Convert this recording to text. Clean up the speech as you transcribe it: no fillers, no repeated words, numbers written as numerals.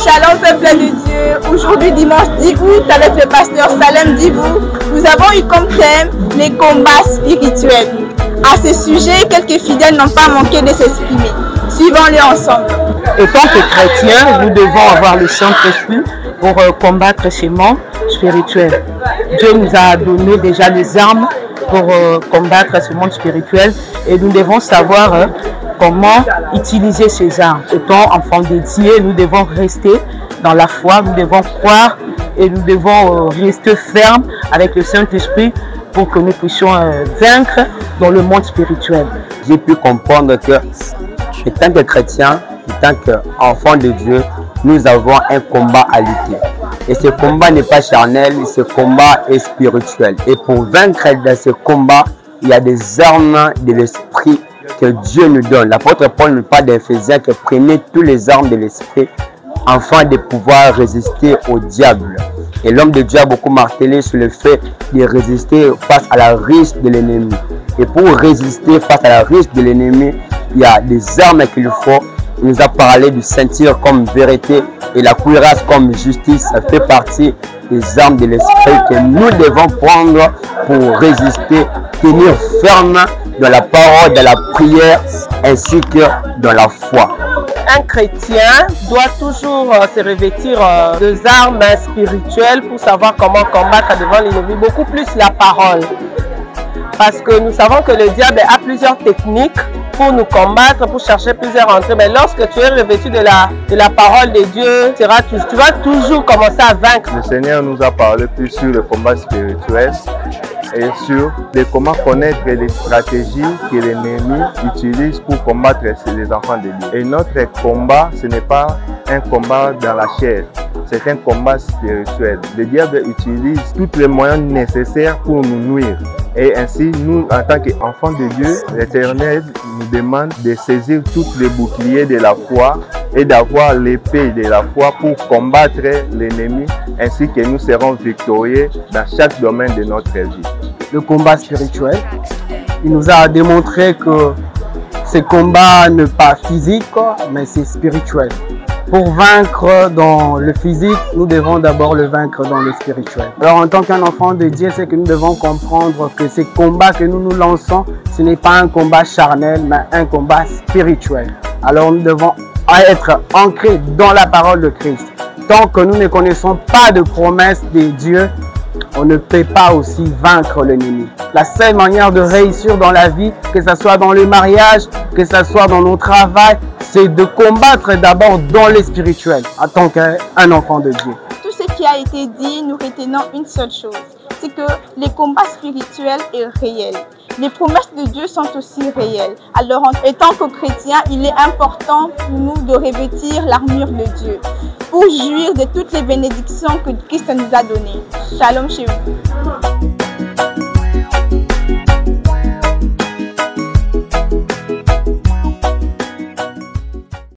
Shalom peuple de Dieu, aujourd'hui dimanche 10 août avec le pasteur Salem Dibou, nous avons eu comme thème les combats spirituels. À ce sujet, quelques fidèles n'ont pas manqué de s'exprimer. Suivons-les ensemble. En tant que chrétiens, nous devons avoir le Saint-Esprit pour combattre ces mondes spirituels. Dieu nous a donné déjà les armes pour combattre ce monde spirituel et nous devons savoir comment utiliser ces armes. Étant enfants de Dieu, nous devons rester dans la foi, nous devons croire et nous devons rester fermes avec le Saint-Esprit pour que nous puissions vaincre dans le monde spirituel. J'ai pu comprendre que, en tant que chrétien, en tant qu'enfant de Dieu, nous avons un combat à lutter. Et ce combat n'est pas charnel, ce combat est spirituel. Et pour vaincre dans ce combat, il y a des armes de l'esprit que Dieu nous donne. L'apôtre Paul nous parle d'Éphésiens que prenez tous les armes de l'esprit afin de pouvoir résister au diable. Et l'homme de Dieu a beaucoup martelé sur le fait de résister face à la risque de l'ennemi. Et pour résister face à la risque de l'ennemi, il y a des armes qu'il faut. Il nous a parlé du ceinture comme vérité et la cuirasse comme justice. Ça fait partie des armes de l'esprit que nous devons prendre pour résister, tenir ferme dans la parole, dans la prière ainsi que dans la foi. Un chrétien doit toujours se revêtir de armes spirituelles pour savoir comment combattre devant l'ennemi, beaucoup plus la parole. Parce que nous savons que le diable a plusieurs techniques pour nous combattre, pour chercher plusieurs entrées. Mais lorsque tu es revêtu de la parole de Dieu, tu vas toujours commencer à vaincre. Le Seigneur nous a parlé plus sur le combat spirituel et sur comment connaître les stratégies que l'ennemi utilise pour combattre les enfants de Dieu. Et notre combat, ce n'est pas un combat dans la chair, c'est un combat spirituel. Le diable utilise tous les moyens nécessaires pour nous nuire. Et ainsi, nous, en tant qu'enfants de Dieu, l'Éternel nous demande de saisir tous les boucliers de la foi et d'avoir l'épée de la foi pour combattre l'ennemi, ainsi que nous serons victorieux dans chaque domaine de notre vie. Le combat spirituel, il nous a démontré que ce combat n'est pas physique, mais c'est spirituel. Pour vaincre dans le physique, nous devons d'abord le vaincre dans le spirituel. Alors en tant qu'un enfant de Dieu, c'est que nous devons comprendre que ces combats que nous lançons, ce n'est pas un combat charnel, mais un combat spirituel. Alors nous devons être ancrés dans la parole de Christ. Tant que nous ne connaissons pas de promesses de Dieu, on ne peut pas aussi vaincre l'ennemi. La seule manière de réussir dans la vie, que ce soit dans le mariage, que ce soit dans nos travail, c'est de combattre d'abord dans le spirituel, en tant qu'un enfant de Dieu. Tout ce qui a été dit, nous retenons une seule chose, c'est que les combats spirituels sont réels. Les promesses de Dieu sont aussi réelles. Alors, en tant que chrétiens, il est important pour nous de revêtir l'armure de Dieu pour jouir de toutes les bénédictions que Christ nous a données. Shalom chez vous.